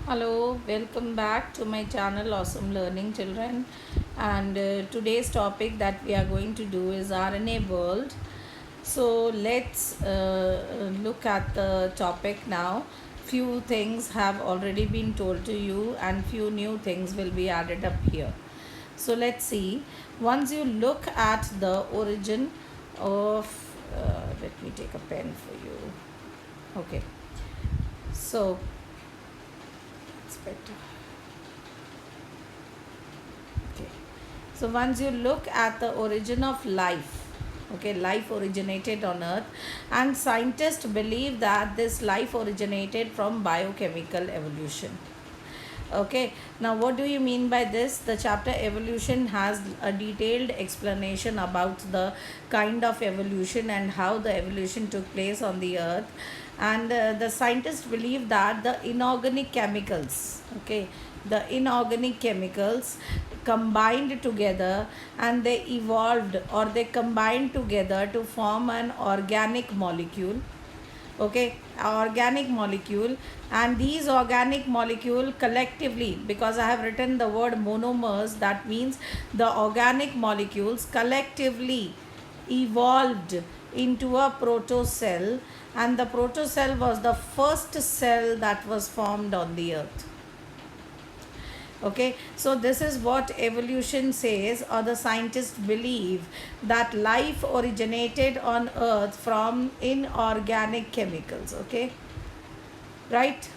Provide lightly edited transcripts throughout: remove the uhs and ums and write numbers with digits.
Hello, welcome back to my channel Awesome Learning Children. And today's topic that we are going to do is RNA world. So let's look at the topic now. Few things have already been told to you, and few new things will be added up here. So let's see. Once you look at the origin of, let me take a pen for you. Okay. So it's better. Okay. So once you look at the origin of life, okay, life originated on Earth, and scientists believe that this life originated from biochemical evolution. Okay, now what do you mean by this? The chapter evolution has a detailed explanation about the kind of evolution and how the evolution took place on the earth. And the scientists believe that the inorganic chemicals, okay, the inorganic chemicals combined together and they evolved or they combined together to form an organic molecule, okay, organic molecule. And these organic molecule collectively, because I have written the word monomers, that means the organic molecules collectively evolved into a protocell, and the protocell was the first cell that was formed on the earth. Okay, so this is what evolution says, or the scientists believe that life originated on earth from inorganic chemicals. Okay, right?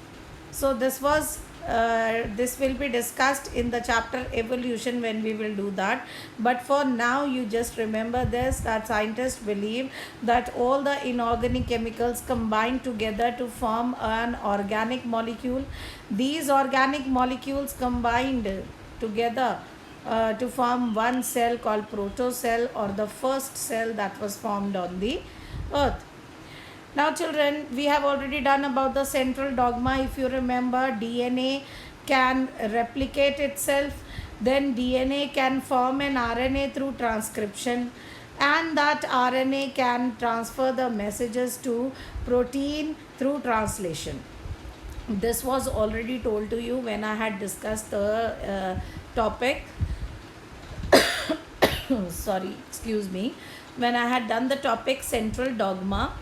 So this will be discussed in the chapter evolution when we will do that. But for now, you just remember this, that scientists believe that all the inorganic chemicals combine together to form an organic molecule. These organic molecules combined together to form one cell called protocell, or the first cell that was formed on the earth. Now children, we have already done about the central dogma. If you remember, DNA can replicate itself, then DNA can form an RNA through transcription, and that RNA can transfer the messages to protein through translation. This was already told to you when I had discussed the topic. Sorry, excuse me. When I had done the topic central dogma.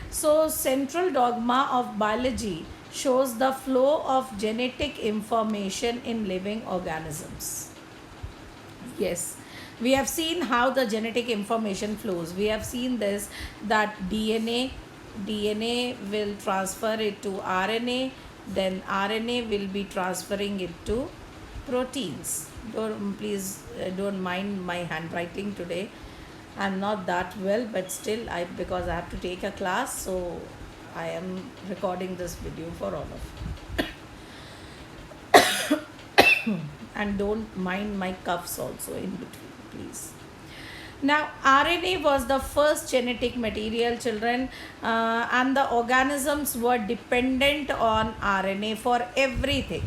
So, central dogma of biology shows the flow of genetic information in living organisms. Yes, we have seen how the genetic information flows. We have seen this, that DNA will transfer it to RNA, then RNA will be transferring it to proteins. Don't mind my handwriting today. I'm not that well, but still, because I have to take a class, so I am recording this video for all of you. And don't mind my cuffs also in between, please. Now, RNA was the first genetic material, children, and the organisms were dependent on RNA for everything.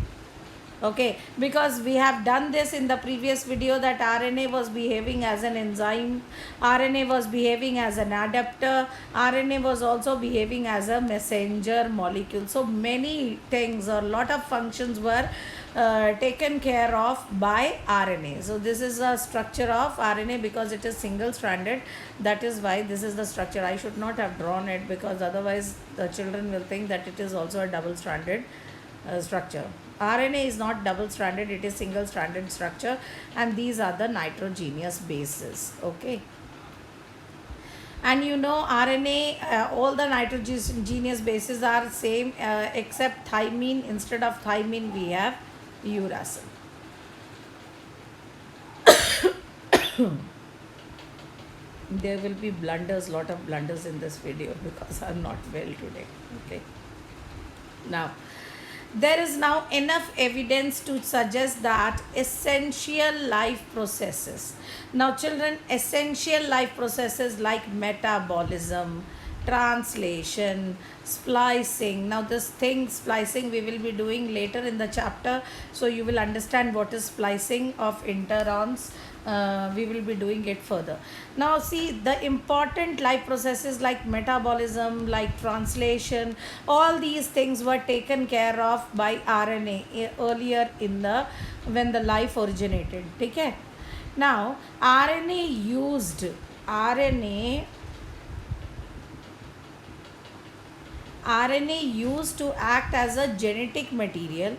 Okay, because we have done this in the previous video, that RNA was behaving as an enzyme, RNA was behaving as an adapter, RNA was also behaving as a messenger molecule. So many things, or a lot of functions were taken care of by RNA. So this is a structure of RNA because it is single stranded. That is why this is the structure. I should not have drawn it, because otherwise the children will think that it is also a double stranded structure. RNA is not double stranded, it is single stranded structure, and these are the nitrogenous bases. Okay, and you know RNA, all the nitrogenous bases are same, except thymine. Instead of thymine we have uracil. There will be blunders, lot of blunders in this video, because I'm not well today. Okay, now there is now enough evidence to suggest that essential life processes. Now children, essential life processes like metabolism, translation, splicing. Now this thing, splicing, we will be doing later in the chapter. So you will understand what is splicing of interons. we will be doing it further. Now see, the important life processes like metabolism, like translation, all these things were taken care of by RNA earlier in the when the life originated. Okay. Now RNA RNA used to act as a genetic material,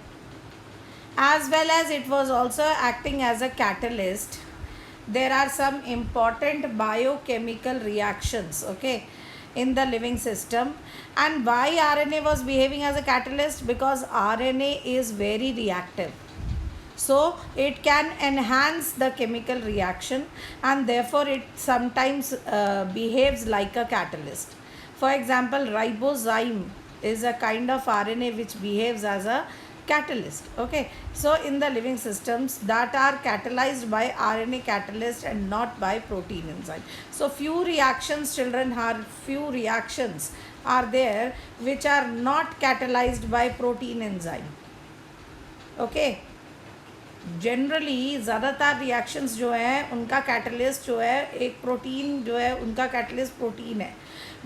as well as it was also acting as a catalyst. There are some important biochemical reactions, okay, in the living system. And why RNA was behaving as a catalyst? Because RNA is very reactive, so it can enhance the chemical reaction, and therefore it sometimes behaves like a catalyst. For example, ribozyme is a kind of RNA which behaves as a catalyst. Okay, so in the living systems that are catalyzed by RNA catalyst and not by protein enzyme. So few reactions, children, few reactions are there which are not catalyzed by protein enzyme. Okay, generally ज़्यादातर reactions जो हैं उनका catalyst जो है एक protein जो है, उनका कैटलिस्ट प्रोटीन है.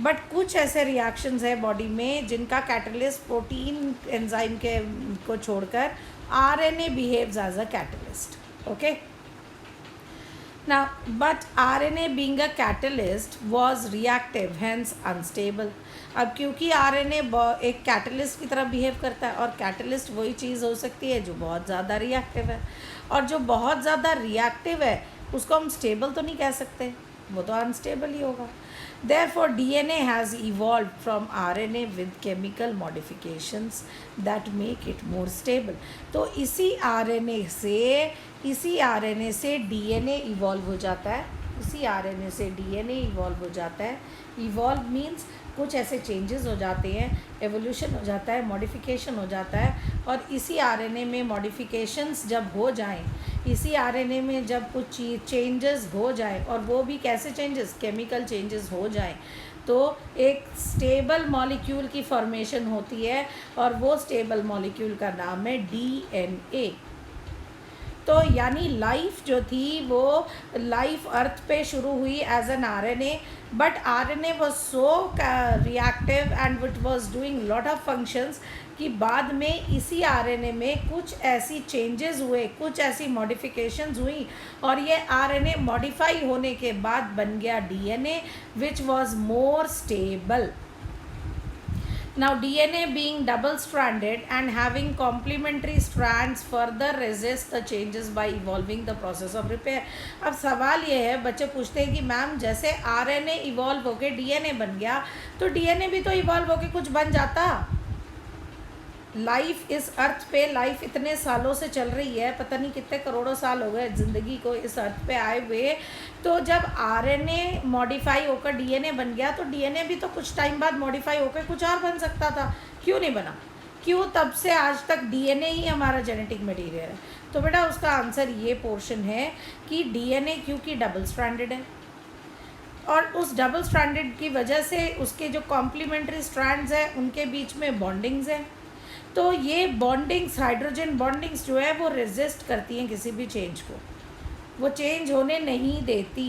बट कुछ ऐसे रिएक्शंस है बॉडी में जिनका कैटलिस्ट प्रोटीन एंजाइम के को छोड़कर RNA behaves as a catalyst. Okay. Now, but RNA being a catalyst was reactive, hence unstable. अब क्योंकि RNA एक कैटलिस्ट की तरह बिहेव करता है, और कैटलिस्ट वही चीज़ हो सकती है जो बहुत ज़्यादा रिएक्टिव है, और जो बहुत ज़्यादा रिएक्टिव है उसको हम स्टेबल तो नहीं कह सकते, वो तो अनस्टेबल ही होगा. Therefore, DNA has evolved from RNA with chemical modifications that make it more stable. तो इसी RNA से DNA इवॉल्व हो जाता है. इसी RNA से DNA इवॉल्व हो जाता है. इवॉल्व मीन्स कुछ ऐसे चेंजेस हो जाते हैं, एवोल्यूशन हो जाता है, मॉडिफिकेशन हो जाता है. और इसी RNA में मॉडिफिकेशंस जब हो जाएं, इसी RNA में जब कुछ चेंजेस हो जाएं, और वो भी कैसे चेंजेस, केमिकल चेंजेस हो जाएं, तो एक स्टेबल मॉलिक्यूल की फॉर्मेशन होती है, और वो स्टेबल मॉलिक्यूल का नाम है DNA. तो यानी लाइफ जो थी वो लाइफ अर्थ पे शुरू हुई as an RNA, but RNA was so reactive and it was doing lot of functions कि बाद में इसी RNA में कुछ ऐसी चेंजेस हुए, कुछ ऐसी मॉडिफिकेशंस हुई, और ये RNA मॉडिफाई होने के बाद बन गया DNA which was more stable. Now DNA being double stranded and having complementary strands further resist the changes by evolving the process of repair. अब सवाल ये है, बच्चे पूछते हैं कि मैम जैसे RNA इवॉल्व होके DNA बन गया, तो DNA भी तो इवॉल्व होके कुछ बन जाता. लाइफ इस अर्थ पे लाइफ इतने सालों से चल रही है, पता नहीं कितने करोड़ों साल हो गए ज़िंदगी को इस अर्थ पे आए हुए. तो जब RNA मॉडिफाई होकर DNA बन गया, तो DNA भी तो कुछ टाइम बाद मॉडिफाई होकर कुछ और बन सकता था. क्यों नहीं बना? क्यों तब से आज तक DNA ही हमारा जेनेटिक मटीरियल है? तो बेटा उसका आंसर ये पोर्शन है कि DNA क्योंकि डबल स्ट्रैंडेड है, और उस डबल स्ट्रैंडेड की वजह से उसके जो कॉम्प्लीमेंट्री स्ट्रैंड्स हैं उनके बीच में बॉन्डिंग्स हैं. तो ये बॉन्डिंग्स, हाइड्रोजन बॉन्डिंग्स जो है वो रेजिस्ट करती हैं किसी भी चेंज को, वो चेंज होने नहीं देती.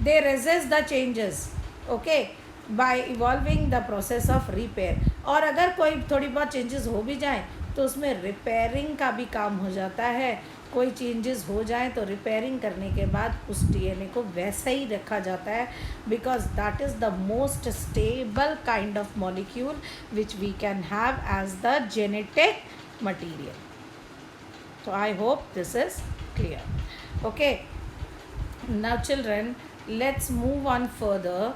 They resist the changes, okay, by evolving the process of repair. और अगर कोई थोड़ी बहुत चेंजेस हो भी जाएं तो उसमें रिपेयरिंग का भी काम हो जाता है. कोई चेंजेस हो जाए तो रिपेयरिंग करने के बाद उस DNA को वैसा ही रखा जाता है, because that is the most stable kind of molecule which we can have as the genetic material. तो I hope this is clear. Okay, now children, let's move on further.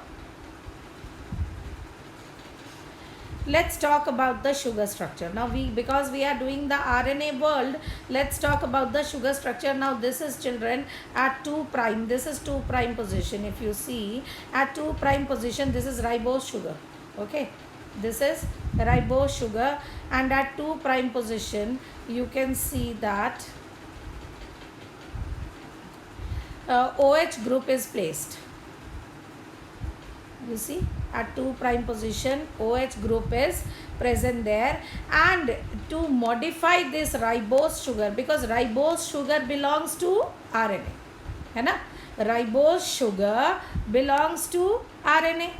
Let's talk about the sugar structure. Now because we are doing the RNA world, let's talk about the sugar structure. Now this is, children, at 2 prime. This is 2 prime position. If you see at 2 prime position, this is ribose sugar. Okay, this is ribose sugar, and at 2 prime position you can see that OH group is placed. You see, at 2 prime position OH group is present there. And to modify this ribose sugar, because ribose sugar belongs to RNA, है ना. Ribose sugar belongs to RNA,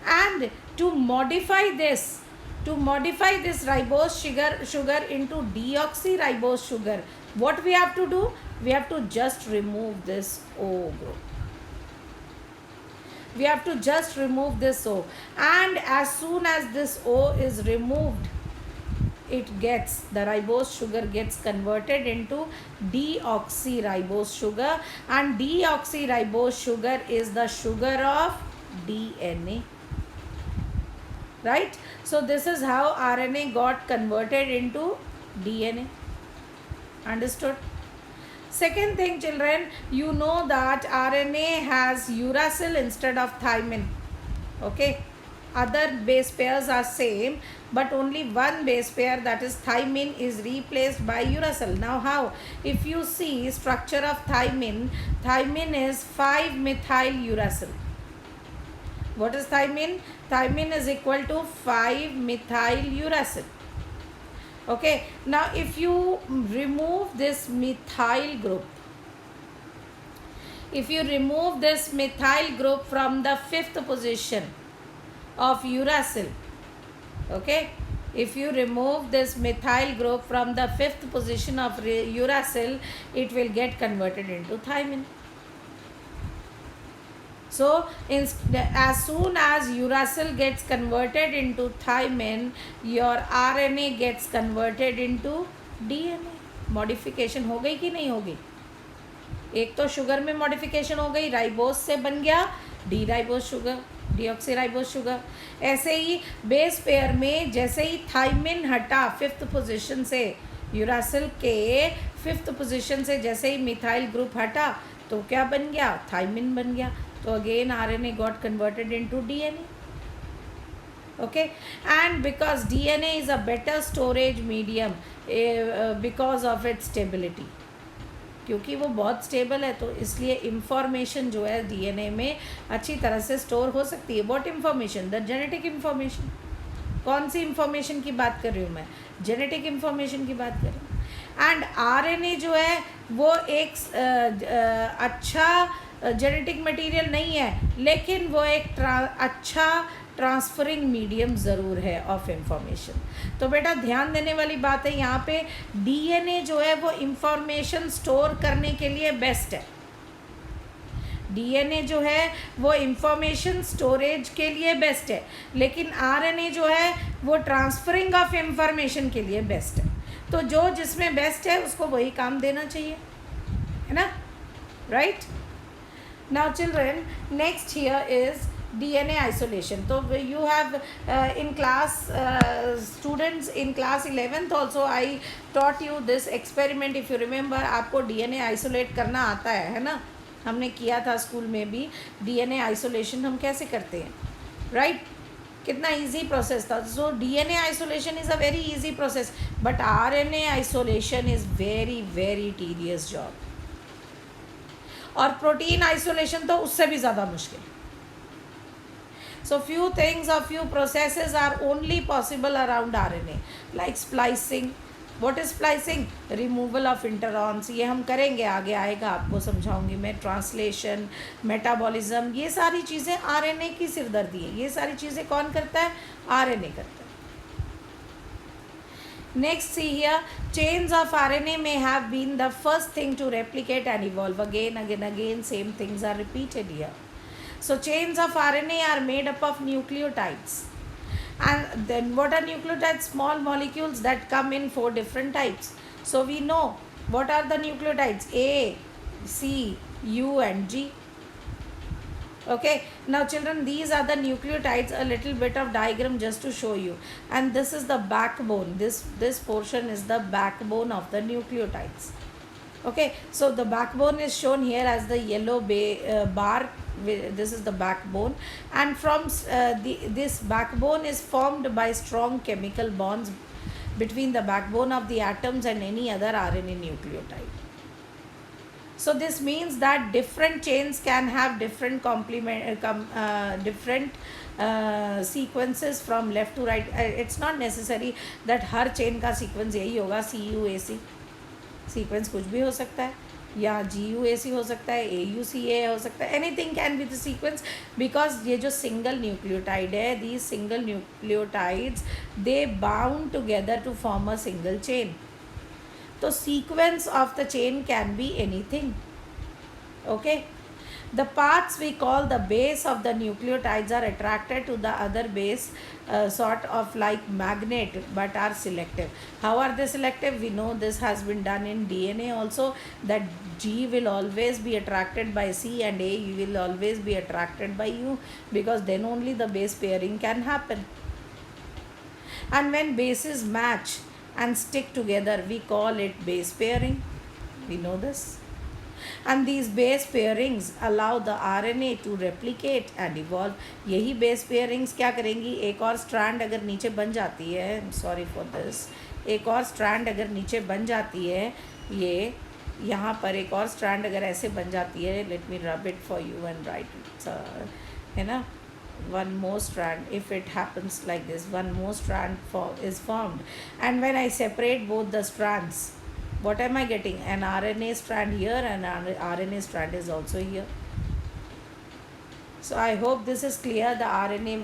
and to modify this ribose sugar into deoxyribose sugar, what we have to do? We have to just remove this O group. We have to just remove this O, and as soon as this O is removed, the ribose sugar gets converted into deoxyribose sugar, and deoxyribose sugar is the sugar of DNA, right? So this is how RNA got converted into DNA. Understood? Second thing, children, you know that RNA has uracil instead of thymine. Okay, other base pairs are same, but only one base pair, that is thymine, is replaced by uracil. Now how? If you see structure of thymine is 5-methyl uracil. What is thymine? Thymine is equal to 5-methyl uracil. Okay, now if you remove this methyl group, from the 5th position of uracil, okay, if you remove this methyl group from the 5th position of uracil, it will get converted into thymine. So as soon as uracil gets converted into thymine, your RNA gets converted into DNA. Modification हो गई कि नहीं होगी? एक तो sugar में modification हो गई, राइबोस से बन गया D ribose sugar, deoxyribose sugar. ऐसे ही बेस पेयर में जैसे ही थाइमिन हटा 5th पोजीशन से, यूरासिल के 5th पोजीशन से जैसे ही मिथाइल ग्रुप हटा, तो क्या बन गया? थाइमिन बन गया. तो again RNA got converted into DNA. Okay, and because DNA is a better storage medium because of its stability, क्योंकि वो बहुत स्टेबल है, तो इसलिए इंफॉर्मेशन जो है DNA में अच्छी तरह से स्टोर हो सकती है. What information? The genetic information. कौन सी इंफॉर्मेशन की बात कर रही हूँ मैं? जेनेटिक इंफॉर्मेशन की बात कर रही हूँ. एंड RNA जो है वो एक अच्छा जेनेटिक मटेरियल नहीं है, लेकिन वो एक अच्छा ट्रांसफरिंग मीडियम ज़रूर है ऑफ इंफॉर्मेशन. तो बेटा ध्यान देने वाली बात है यहाँ पे, DNA जो है वो इंफॉर्मेशन स्टोर करने के लिए बेस्ट है. DNA जो है वो इंफॉर्मेशन स्टोरेज के लिए बेस्ट है, लेकिन RNA जो है वो ट्रांसफरिंग ऑफ इंफॉर्मेशन के लिए बेस्ट है. तो जो जिसमें बेस्ट है उसको वही काम देना चाहिए, है ना? Right. Now children, next here is DNA isolation. So you have in class students in class 11th also I taught you this experiment. If you remember, आपको DNA isolate करना आता है ना? हमने किया था स्कूल में भी. DNA isolation हम कैसे करते हैं, right? कितना easy process था. So DNA isolation is a very easy process, but RNA isolation is very very tedious job. और प्रोटीन आइसोलेशन तो उससे भी ज़्यादा मुश्किल. सो फ्यू थिंग्स और few processes are only possible around RNA, like splicing. What is splicing? Removal of introns. ये हम करेंगे, आगे आएगा, आपको समझाऊंगी मैं. ट्रांसलेशन, मेटाबॉलिज्म, ये सारी चीज़ें RNA की सिरदर्दी है. ये सारी चीज़ें कौन करता है? RNA करता है. Next, see here, chains of RNA may have been the first thing to replicate and evolve. Again, same things are repeated here. So chains of RNA are made up of nucleotides. And then what are nucleotides? Small molecules that come in 4 different types. So we know what are the nucleotides: A, C, U and G. Okay, now children, these are the nucleotides. A little bit of diagram just to show you. And this is the backbone. This portion is the backbone of the nucleotides. Okay, so the backbone is shown here as the yellow bar. This is the backbone, and from this backbone is formed by strong chemical bonds between the backbone of the atoms and any other RNA nucleotide. So this means that different chains can have different sequences from left to right. It's not necessary that her chain का sequence यही होगा, CUAC. Sequence कुछ भी हो सकता है, या GUAC हो सकता है, AUCA हो सकता है, anything can be the sequence, because ये जो सिंगल न्यूक्लियोटाइड है, these single nucleotides they bound together to form a single chain. तो sequence of the chain can be anything. Okay, the parts we call the base of the nucleotides are attracted to the other base, sort of like magnet, but are selective. How are they selective? We know this has been done in DNA also, that G will always be attracted by C and A will always be attracted by U, because then only the base pairing can happen. And when bases match and stick together, we call it base pairing. We know this. And these base pairings allow the RNA to replicate and evolve. यही base pairings क्या करेंगी, एक और strand अगर नीचे बन जाती है, sorry for this, एक और strand अगर नीचे बन जाती है, ये यहाँ पर एक और strand अगर ऐसे बन जाती है, let me rub it for you and write it, है ना, one more strand, if it happens like this, one more strand is formed, and when I separate both the strands, what am I getting? An RNA strand here and an RNA strand is also here. So I hope this is clear. The RNA